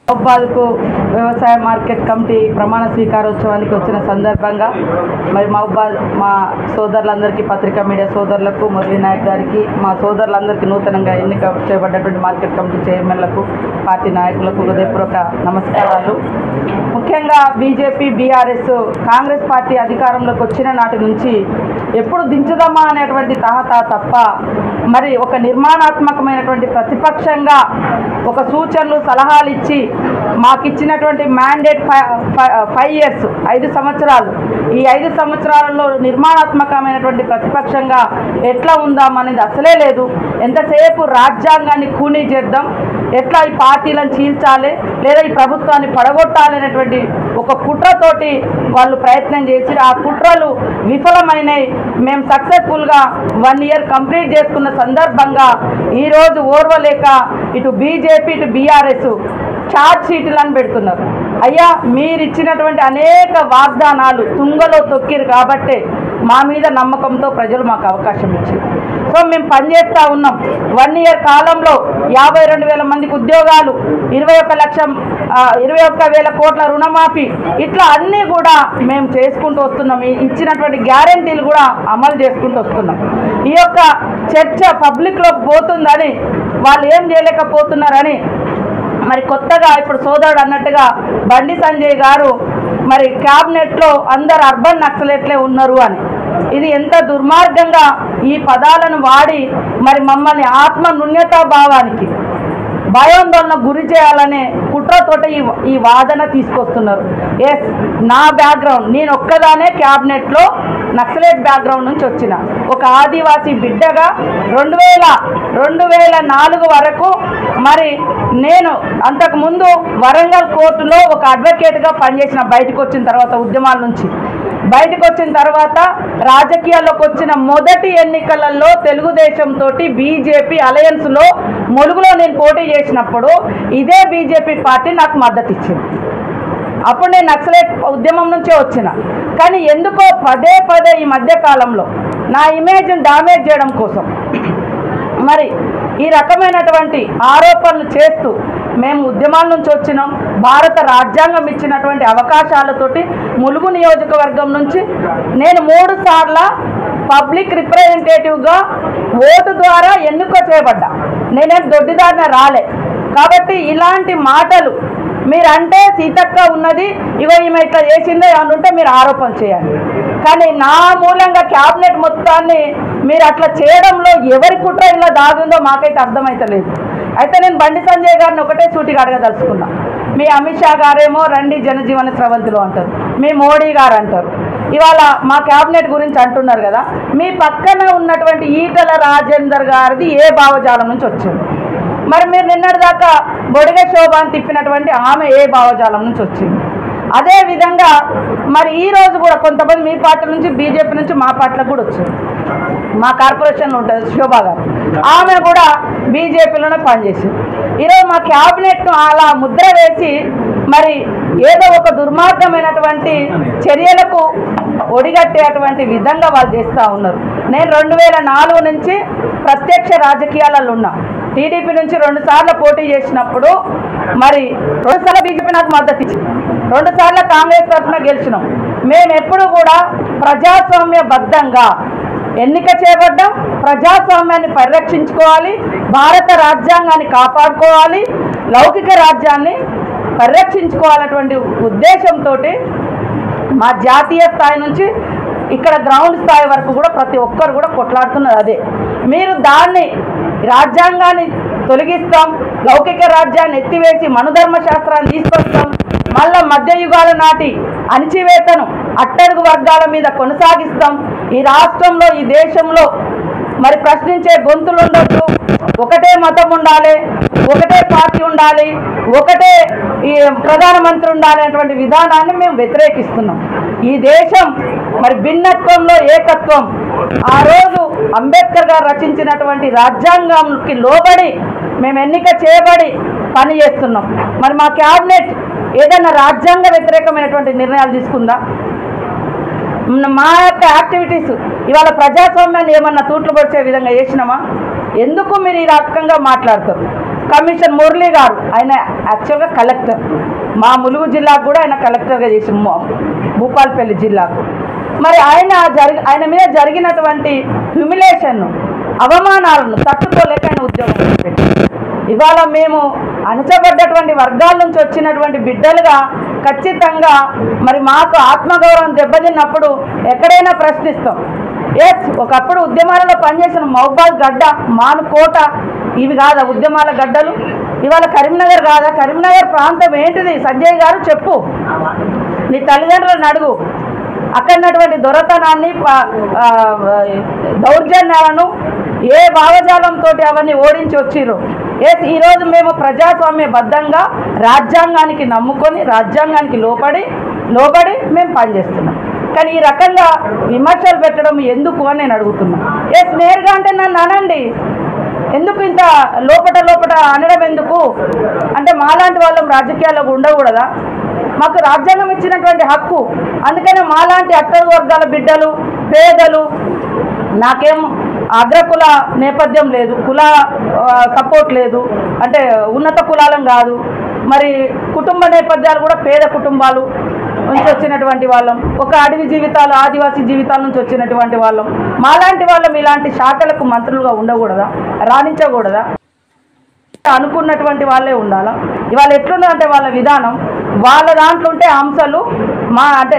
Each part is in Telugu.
మహబూబాద్కు వ్యవసాయ మార్కెట్ కమిటీ ప్రమాణ స్వీకారోత్సవానికి వచ్చిన సందర్భంగా మరి మహబూబాద్ మా సోదరులందరికీ పత్రికా మీడియా సోదరులకు మురళీ నాయక్ గారికి మా సోదరులందరికీ నూతనంగా ఎన్నిక చేయబడ్డటువంటి మార్కెట్ కమిటీ చైర్మన్లకు పార్టీ నాయకులకు హృదయపూర్వక నమస్కారాలు. ముఖ్యంగా బీజేపీ బీఆర్ఎస్ కాంగ్రెస్ పార్టీ అధికారంలోకి వచ్చిన నాటి నుంచి ఎప్పుడు దించుదామా అనేటువంటి తహతా తప్ప మరి ఒక నిర్మాణాత్మకమైనటువంటి ప్రతిపక్షంగా ఒక సూచనలు సలహాలు ఇచ్చి మాకు ఇచ్చినటువంటి మ్యాండేట్ 5 years 5 సంవత్సరాలు ఈ 5 సంవత్సరాలలో నిర్మాణాత్మకమైనటువంటి ప్రతిపక్షంగా ఎట్లా ఉందాం అనేది అసలే లేదు. ఎంతసేపు రాజ్యాంగాన్ని ఖూనీ చేద్దాం, ఎట్లా ఈ పార్టీలను చీల్చాలి లేదా ఈ ప్రభుత్వాన్ని పడగొట్టాలి అనేటువంటి ఒక కుట్రతోటి వాళ్ళు ప్రయత్నం చేసి ఆ కుట్రలు విఫలమైనవి. మేము సక్సెస్ఫుల్గా 1 year కంప్లీట్ చేసుకున్న సందర్భంగా ఈరోజు ఓర్వలేక ఇటు బీజేపీ ఇటు బీఆర్ఎస్ ఛార్జ్ షీట్లను పెడుతున్నారు. అయ్యా, మీరు ఇచ్చినటువంటి అనేక వాగ్దానాలు తుంగలో తొక్కిరు కాబట్టే మా మీద నమ్మకంతో ప్రజలు మాకు అవకాశం ఇచ్చారు. సో మేము పనిచేస్తూ ఉన్నాం. 1 year కాలంలో 52,000 మందికి ఉద్యోగాలు, 21,000 కోట్ల రుణమాఫీ, ఇట్లా అన్నీ కూడా మేము చేసుకుంటూ వస్తున్నాం. ఇచ్చినటువంటి గ్యారెంటీలు కూడా అమలు చేసుకుంటూ వస్తున్నాం. ఈ యొక్క చర్చ పబ్లిక్లోకి పోతుందని వాళ్ళు ఏం చేయలేకపోతున్నారని మరి కొత్తగా ఇప్పుడు సోదరుడు అన్నట్టుగా బండి సంజయ్ గారు మరి క్యాబినెట్లో అందరు అర్బన్ నక్సలెట్లే ఉన్నారు అని, ఇది ఎంత దుర్మార్గంగా ఈ పదాలను వాడి మరి మమ్మల్ని ఆత్మ న్యూన్యతా భావానికి భయాందోళన గురి చేయాలనే కుట్రతోట ఈ వాదన తీసుకొస్తున్నారు. ఎస్, నా బ్యాక్గ్రౌండ్, నేను ఒక్కదానే క్యాబినెట్లో నక్సలైట్ బ్యాక్గ్రౌండ్ నుంచి వచ్చిన ఒక ఆదివాసీ బిడ్డగా 2004 వరకు మరి నేను అంతకుముందు వరంగల్ కోర్టులో ఒక అడ్వకేట్గా పనిచేసిన. బయటకు వచ్చిన తర్వాత ఉద్యమాల నుంచి బయటకు వచ్చిన తర్వాత రాజకీయాల్లోకి వచ్చిన మొదటి ఎన్నికలలో తెలుగుదేశంతో బీజేపీ అలయన్స్లో ములుగులో నేను పోటీ చేసినప్పుడు ఇదే బీజేపీ పార్టీ నాకు మద్దతు ఇచ్చింది. అప్పుడు నేను నక్సలైట్ ఉద్యమం నుంచే వచ్చిన. కానీ ఎందుకో పదే ఈ మధ్యకాలంలో నా ఇమేజ్ని డామేజ్ చేయడం కోసం మరి ఈ రకమైనటువంటి ఆరోపణలు చేస్తూ మేము ఉద్యమాల నుంచి వచ్చినాం. భారత రాజ్యాంగం ఇచ్చినటువంటి అవకాశాలతోటి ములుగు నియోజకవర్గం నుంచి నేను 3 సార్ల పబ్లిక్ రిప్రజెంటేటివ్గా ఓటు ద్వారా ఎన్నిక చేయబడ్డా. నేనేం దొడ్డిదారిన రాలే. కాబట్టి ఇలాంటి మాటలు మీరంటే సీతక్క ఉన్నది, ఇగో ఈమె ఇట్లా చేసిందో ఏమన్నా ఉంటే మీరు ఆరోపణ చేయాలి. కానీ నా మూలంగా క్యాబినెట్ మొత్తాన్ని మీరు అట్లా చేయడంలో ఎవరి కుట్ర ఇలా దాగుందో మాకైతే అర్థమవుతలేదు. అయితే నేను బండి సంజయ్ గారిని ఒకటే సూటిగా అడగదలుచుకున్నా. మీ అమిత్ షా గారేమో రండి జనజీవన స్రవంతిలో అంటారు, మీ మోడీ గారు అంటారు, ఇవాళ మా క్యాబినెట్ గురించి అంటున్నారు కదా. మీ పక్కన ఉన్నటువంటి ఈటల రాజేందర్ గారిది ఏ భావజాలం నుంచి వచ్చింది? మరి మీరు నిన్నటిదాకా బొడిగ శోభాన్ని తిప్పినటువంటి ఆమె ఏ భావజాలం నుంచి వచ్చింది? అదేవిధంగా మరి ఈరోజు కూడా కొంతమంది మీ పార్టీ నుంచి బీజేపీ నుంచి మా పార్టీలకు కూడా వచ్చింది. మా కార్పొరేషన్లో ఉంటుంది శోభా గారు, ఆమె కూడా బీజేపీలోనే పనిచేసింది. ఈరోజు మా క్యాబినెట్ను అలా ముద్ర వేసి మరి ఏదో ఒక దుర్మార్గమైనటువంటి చర్యలకు ఒడిగట్టేటువంటి విధంగా వాళ్ళు చేస్తూ ఉన్నారు. నేను 2004 నుంచి ప్రత్యక్ష రాజకీయాలలో ఉన్నా. టీడీపీ నుంచి 2 సార్లు పోటీ చేసినప్పుడు మరి 2 సార్లు బీజేపీ నాకు మద్దతు ఇచ్చింది, 2 సార్లు కాంగ్రెస్ తరఫున గెలిచినాం. మేము ఎప్పుడు కూడా ప్రజాస్వామ్యబద్ధంగా ఎన్నిక చేయబడ్డాం. ప్రజాస్వామ్యాన్ని పరిరక్షించుకోవాలి, భారత రాజ్యాంగాన్ని కాపాడుకోవాలి, లౌకిక రాజ్యాన్ని పరిరక్షించుకోవాలన్నటువంటి ఉద్దేశంతో మా జాతీయ స్థాయి నుంచి ఇక్కడ గ్రౌండ్ స్థాయి వరకు కూడా ప్రతి ఒక్కరు కూడా కొట్లాడుతున్నారు. అదే మీరు దాన్ని రాజ్యాంగాన్ని తొలగిస్తాం, లౌకిక రాజ్యాన్ని ఎత్తివేసి మనుధర్మ శాస్త్రాన్ని తీసుకొస్తాం, మళ్ళా మధ్యయుగాల నాటి అణిచివేతను అట్టడుగు వర్గాల మీద కొనసాగిస్తాం. ఈ రాష్ట్రంలో ఈ దేశంలో మరి ప్రశ్నించే గొంతులు ఉండొద్దు, ఒకటే మతం ఉండాలి, ఒకటే పార్టీ ఉండాలి, ఒకటే ఈ ప్రధానమంత్రి ఉండాలి అనేటువంటి విధానాన్ని మేము వ్యతిరేకిస్తున్నాం. ఈ దేశం మరి భిన్నత్వంలో ఏకత్వం, ఆ రోజు అంబేద్కర్ గారు రచించినటువంటి రాజ్యాంగానికి లోబడి మేము ఎన్నిక చేయబడి పని చేస్తున్నాం. మరి మా క్యాబినెట్ ఏదైనా రాజ్యాంగ వ్యతిరేకమైనటువంటి నిర్ణయాలు తీసుకుందా? మా యొక్క యాక్టివిటీస్ ఇవాళ ప్రజాస్వామ్యాన్ని ఏమన్నా తూట్లు పొడిచే విధంగా చేసినామా? ఎందుకు మీరు ఈ రకంగా మాట్లాడతారు? కమిషన్ మురళి గారు, ఆయన యాక్చువల్గా కలెక్టర్, మా ములుగు జిల్లాకు కూడా ఆయన కలెక్టర్గా చేసి భూపాలపల్లి జిల్లాకు. మరి ఆయన మీద జరిగినటువంటి హ్యూమిలేషన్ను, అవమానాలను తట్టుకోలేక ఆయన ఉద్యోగం పెట్టి, ఇవాళ మేము అణచబడ్డటువంటి వర్గాల నుంచి వచ్చినటువంటి బిడ్డలుగా ఖచ్చితంగా మరి మాకు ఆత్మగౌరవం దెబ్బతిన్నప్పుడు ఎక్కడైనా ప్రశ్నిస్తాం. ఒకప్పుడు ఉద్యమాలలో పనిచేసిన మహబూబాద్ గడ్డ, మానుకోట ఇవి కాదా ఉద్యమాల గడ్డలు? ఇవాళ కరీంనగర్ కాదా? కరీంనగర్ ప్రాంతం ఏంటిది? సంజయ్ గారు చెప్పు, నీ తల్లిదండ్రులను అడుగు. అక్కడటువంటి దొరతనాన్ని, దౌర్జన్యాలను ఏ భావజాలంతో అవన్నీ ఓడించి వచ్చిర్రు. ఈరోజు మేము ప్రజాస్వామ్యబద్ధంగా రాజ్యాంగానికి నమ్ముకొని రాజ్యాంగానికి లోబడి మేము పనిచేస్తున్నాం. కానీ ఈ రకంగా విమర్శలు పెట్టడం ఎందుకు అని నేను అడుగుతున్నా. నేరుగా అంటే నన్ను అనండి, ఎందుకు ఇంత లోపట అనడం ఎందుకు? అంటే మాలాంటి వాళ్ళం రాజకీయాల్లో ఉండకూడదా? మాకు రాజ్యాంగం ఇచ్చినటువంటి హక్కు. అందుకనే మాలాంటి అట్టడు వర్గాల బిడ్డలు, పేదలు, నాకేం అగ్రకుల నేపథ్యం లేదు, కుల సపోర్ట్ లేదు, అంటే ఉన్నత కులాలం కాదు, మరి కుటుంబ నేపథ్యాలు కూడా పేద కుటుంబాలు నుంచి వచ్చినటువంటి వాళ్ళం, ఒక అడవి జీవితాలు, ఆదివాసీ జీవితాల నుంచి వచ్చినటువంటి వాళ్ళం. మాలాంటి వాళ్ళం ఇలాంటి శాఖలకు మంత్రులుగా ఉండకూడదా? రాణించకూడదా? అనుకున్నటువంటి వాళ్ళే ఉండాలా? ఇవాళ ఎట్లుందంటే వాళ్ళ విధానం, వాళ్ళ దాంట్లో ఉంటే అంశాలు అంటే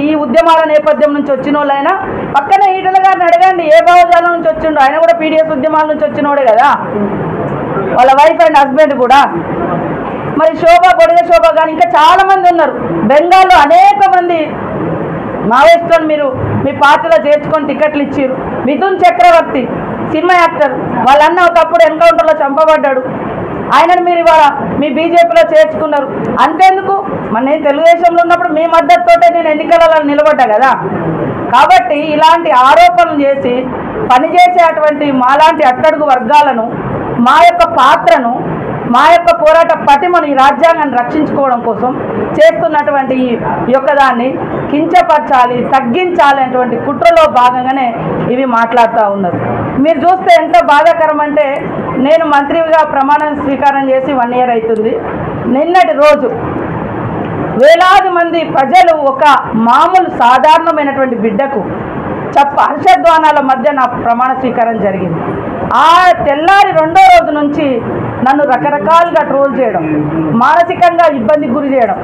ఈ ఉద్యమాల నేపథ్యం నుంచి వచ్చిన వాళ్ళైనా పక్కనే ఈటల గారిని అడగండి, ఏ భావజాలం నుంచి వచ్చిండో. ఆయన కూడా పీడిఎస్ ఉద్యమాల నుంచి వచ్చినోడే కదా, వాళ్ళ వైఫ్ అండ్ హస్బెండ్ కూడా. మరి బొడిగ శోభ కానీ ఇంకా చాలామంది ఉన్నారు. బెంగాల్లో అనేక మంది మావోయిస్టులను మీరు మీ పార్టీలో చేర్చుకొని టికెట్లు ఇచ్చారు. మిథున్ చక్రవర్తి సినిమా యాక్టర్, వాళ్ళన్న ఒకప్పుడు ఎన్కౌంటర్లో చంపబడ్డాడు. ఆయనను మీరు ఇవాళ మీ బీజేపీలో చేర్చుకున్నారు. అంతేందుకు, నేను తెలుగుదేశంలో ఉన్నప్పుడు మీ మద్దతుతోటే నేను ఎన్నికలలో నిలబడ్డా కదా. కాబట్టి ఇలాంటి ఆరోపణలు చేసి పనిచేసేటువంటి మాలాంటి అట్టడుగు వర్గాలను, మా యొక్క పాత్రను, మా యొక్క పోరాట పటిమను, ఈ రాజ్యాంగాన్ని రక్షించుకోవడం కోసం చేస్తున్నటువంటి ఈ యొక్క దాన్ని కించపరచాలి, తగ్గించాలి అనేటువంటి కుట్రలో భాగంగానే ఇవి మాట్లాడుతూ ఉన్నారు. మీరు చూస్తే ఎంత బాధాకరం అంటే, నేను మంత్రిగా ప్రమాణ స్వీకారం చేసి 1 year అవుతుంది. నిన్నటి రోజు వేలాది మంది ప్రజలు ఒక మామూలు సాధారణమైనటువంటి బిడ్డకు హర్షధ్వానాల మధ్య నా ప్రమాణ స్వీకారం జరిగింది. ఆ తెల్లారి 2వ రోజు నుంచి నన్ను రకరకాలుగా ట్రోల్ చేయడం, మానసికంగా ఇబ్బందికి గురి చేయడం,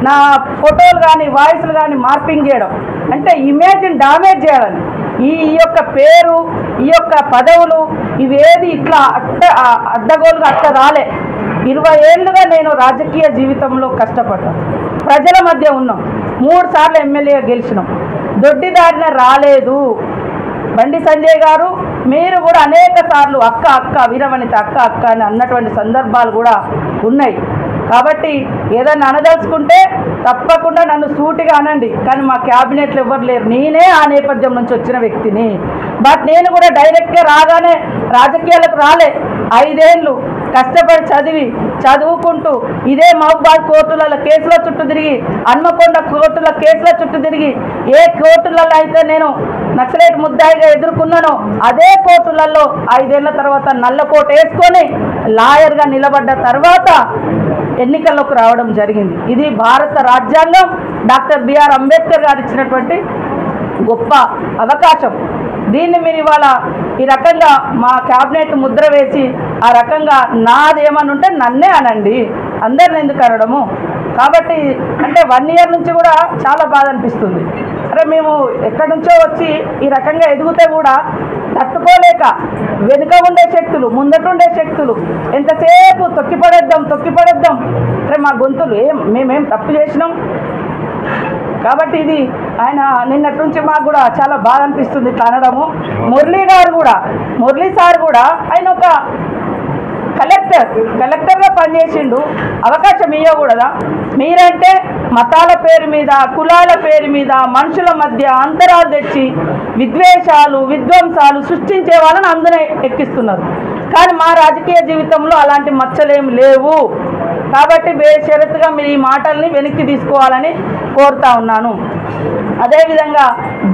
నా ఫోటోలు కానీ వాయిస్లు కానీ మార్పింగ్ చేయడం, అంటే ఇమేజ్ని డామేజ్ చేయాలని. ఈ యొక్క పేరు, ఈ యొక్క పదవులు ఇవేది ఇట్లా అడ్డగోలుగా రాలే. 20 ఏళ్ళుగా నేను రాజకీయ జీవితంలో కష్టపడ్డాను, ప్రజల మధ్య ఉన్నాం, 3 సార్లు ఎమ్మెల్యేగా గెలిచినాం, దొడ్డిదారిన రాలేదు. బండి సంజయ్ గారు మీరు కూడా అనేక సార్లు అక్క వీరవనిత అక్క అని అన్నటువంటి సందర్భాలు కూడా ఉన్నాయి. కాబట్టి ఏదైనా అనదలుచుకుంటే తప్పకుండా నన్ను సూటిగా అనండి. కానీ మా క్యాబినెట్లో ఎవరు లేరు, నేనే ఆ నేపథ్యం నుంచి వచ్చిన వ్యక్తిని. బట్ నేను కూడా డైరెక్ట్గా రాగానే రాజకీయాలకు రాలే. 5 ఏళ్ళు కష్టపడి చదువుకుంటూ ఇదే మహబూబాద్ కోర్టులలో కేసుల చుట్టూ తిరిగి, హన్మకొండ కోర్టుల కేసుల చుట్టూ తిరిగి, ఏ కోర్టులలో అయితే నేను నక్సలైట్ ముద్దాయిగా ఎదుర్కొన్నానో అదే కోర్టులలో 5 ఏళ్ల తర్వాత నల్ల కోట్ వేసుకొని లాయర్గా నిలబడ్డ తర్వాత ఎన్నికల్లోకి రావడం జరిగింది. ఇది భారత రాజ్యాంగం, డాక్టర్ బిఆర్ అంబేద్కర్ గారు ఇచ్చినటువంటి గొప్ప అవకాశం. దీన్ని మీరు ఇవాళ ఈ రకంగా మా క్యాబినెట్ ముద్ర వేసి ఆ రకంగా నాదేమని ఉంటే నన్నే అనండి, అందరిని ఎందుకు అనడము? కాబట్టి అంటే 1 year నుంచి కూడా చాలా బాధ అనిపిస్తుంది. అరే మేము ఎక్కడి నుంచో వచ్చి ఈ రకంగా ఎదుగుతే కూడా తట్టుకోలేక వెనుక ఉండే శక్తులు, ముందటుండే శక్తులు ఎంతసేపు తొక్కిపడేద్దాం. అరే మా గొంతులు మేమేం తప్పు చేసినాం? కాబట్టి ఇది ఆయన నిన్నటి నుంచి మాకు కూడా చాలా బాధ అనిపిస్తుంది ఇట్లా అనడము. మురళీ సార్ కూడా ఆయన ఒక కలెక్టర్గా పనిచేసిండు, అవకాశం ఇవ్వకూడదా? మీరంటే మతాల పేరు మీద, కులాల పేరు మీద మనుషుల మధ్య అంతరాలు తెచ్చి విధ్వంసాలు సృష్టించే వాళ్ళని అందరూ ఎక్కిస్తున్నారు. కానీ మా రాజకీయ జీవితంలో అలాంటి మచ్చలేమి లేవు. కాబట్టి బేషరతుగా మీరు ఈ మాటల్ని వెనక్కి తీసుకోవాలని కోరుతా ఉన్నాను. అదేవిధంగా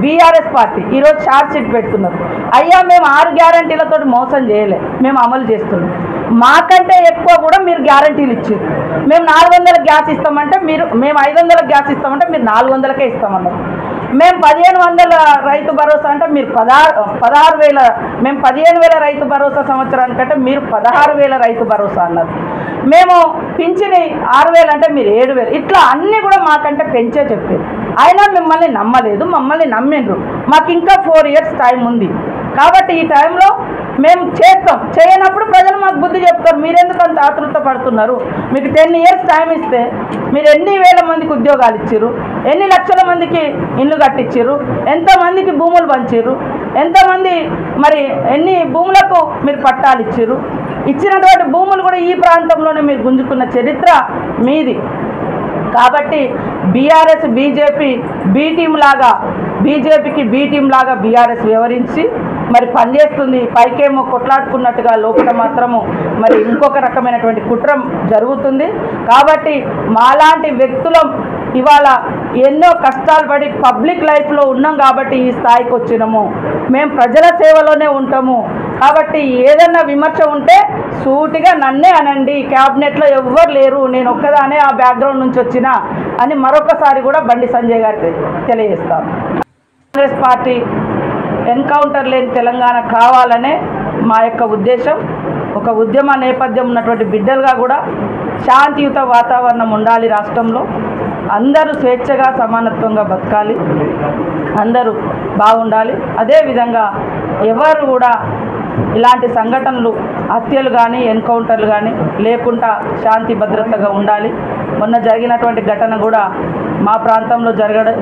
బీఆర్ఎస్ పార్టీ ఈరోజు ఛార్జ్ షీట్ పెడుతున్నారు. అయ్యా మేము 6 గ్యారంటీలతో మోసం చేయలే, మేము అమలు చేస్తున్నాం. మాకంటే ఎక్కువ కూడా మీరు గ్యారంటీలు ఇచ్చారు. మేము 400 గ్యాస్ ఇస్తామంటే మేము 500 గ్యాస్ ఇస్తామంటే మీరు 400కే ఇస్తామన్నారు. మేము 1500 రైతు భరోసా అంటే మీరు 16,000, మేము 15,000 రైతు భరోసా సంవత్సరానికంటే మీరు 16,000 రైతు భరోసా అన్నారు. మేము పింఛని 6,000 అంటే మీరు 7,000. ఇట్లా అన్నీ కూడా మాకంటే పెంచే చెప్పారు. అయినా మిమ్మల్ని నమ్మలేదు, మమ్మల్ని నమ్మిండ్రు. మాకు ఇంకా 4 years టైం ఉంది కాబట్టి ఈ టైంలో మేము చేస్తాం. చేయనప్పుడు ప్రజలు మాకు బుద్ధి చెప్తారు. మీరెందుకు అంత ఆతృత పడుతున్నారు? మీకు 10 years టైం ఇస్తే మీరు ఎన్ని వేల మందికి ఉద్యోగాలు ఇచ్చారు, ఎన్ని లక్షల మందికి ఇల్లు కట్టించారు, ఎంతమందికి భూములు పంచారు, ఎంతమంది మరి ఎన్ని భూములకు మీరు పట్టాలు ఇచ్చారు. ఇచ్చినటువంటి భూములు కూడా ఈ ప్రాంతంలోనే మీరు గుంజుకున్న చరిత్ర మీది. కాబట్టి బీఆర్ఎస్ బీజేపీ బీ టీం లాగా, బీజేపీకి బీ టీం లాగా బీఆర్ఎస్ వ్యవహరించి మరి పనిచేస్తుంది. పైకేమో కొట్లాడుకున్నట్టుగా లోపల మాత్రము మరి ఇంకొక రకమైనటువంటి కుట్రం జరుగుతుంది. కాబట్టి మాలాంటి వ్యక్తులం ఇవాళ ఎన్నో కష్టాలు పడి పబ్లిక్ లైఫ్లో ఉన్నాం కాబట్టి ఈ స్థాయికి వచ్చినాము. మేము ప్రజల సేవలోనే ఉంటాము. కాబట్టి ఏదన్నా విమర్శ ఉంటే సూటిగా నన్నే అనండి. క్యాబినెట్లో ఎవ్వరు లేరు, నేను ఒక్కదానే ఆ బ్యాక్గ్రౌండ్ నుంచి వచ్చినా అని మరొకసారి కూడా బండి సంజయ్ గారికి తెలియజేస్తాను. కాంగ్రెస్ పార్టీ ఎన్కౌంటర్ లేని తెలంగాణ కావాలనే మా యొక్క ఉద్దేశం. ఒక ఉద్యమ నేపథ్యం ఉన్నటువంటి బిడ్డలుగా కూడా శాంతియుత వాతావరణం ఉండాలి. రాష్ట్రంలో అందరూ స్వేచ్ఛగా సమానత్వంగా బతకాలి, అందరూ బాగుండాలి. అదేవిధంగా ఎవరు కూడా ఇలాంటి సంఘటనలు, హత్యలు కానీ ఎన్కౌంటర్లు కానీ లేకుండా శాంతి భద్రతగా ఉండాలి. మొన్న జరిగినటువంటి ఘటన కూడా మా ప్రాంతంలో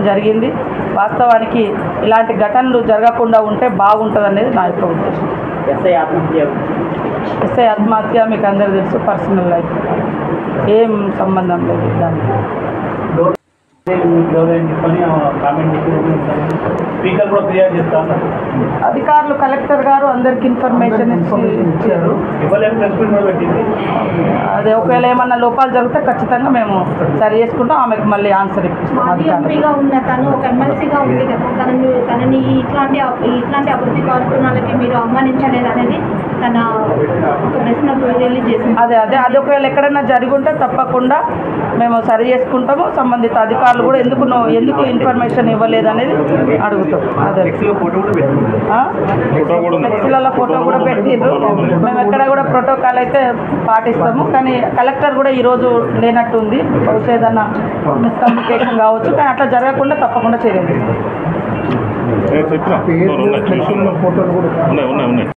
జరిగింది. వాస్తవానికి ఇలాంటి ఘటనలు జరగకుండా ఉంటే బాగుంటుంది అనేది నా యొక్క ఉద్దేశం. ఎస్ఐ ఆత్మహత్య మీకు అందరూ తెలుసు, పర్సనల్ లైఫ్ ఏం సంబంధం లేదు దానికి. అధికారులు కలెక్టర్ గారు అందరికి ఇన్ఫర్మేషన్ ఇచ్చారు. అదే ఒకవేళ ఏమన్నా లోపాలు జరిగితే ఖచ్చితంగా మేము సరి చేసుకుంటాం. ఆమెకు మళ్ళీ ఆన్సర్ ఇప్పిస్తాం. ఇట్లాంటి అభివృద్ధి కార్యక్రమాలకి మీరు ఆహ్వానించలేదు అనేది తన ఒక ప్రశ్న రిలీజ్ చేసింది. అది ఒకవేళ ఎక్కడైనా జరిగి ఉంటే తప్పకుండా మేము సరి చేసుకుంటాము. సంబంధిత అధికారులు కూడా ఎందుకు ఇన్ఫర్మేషన్ ఇవ్వలేదు అనేది అడుగుతాం. అదే ఫ్లెక్సీలలో ఫోటో కూడా పెట్టిండ్రు. మేము ఎక్కడ కూడా ప్రోటోకాల్ అయితే పాటిస్తాము. కానీ కలెక్టర్ కూడా ఈరోజు లేనట్టు ఉంది. బహుశా ఏదన్నా మిస్కమ్యూనికేషన్ కావచ్చు. కానీ అట్లా జరగకుండా తప్పకుండా చర్యలు.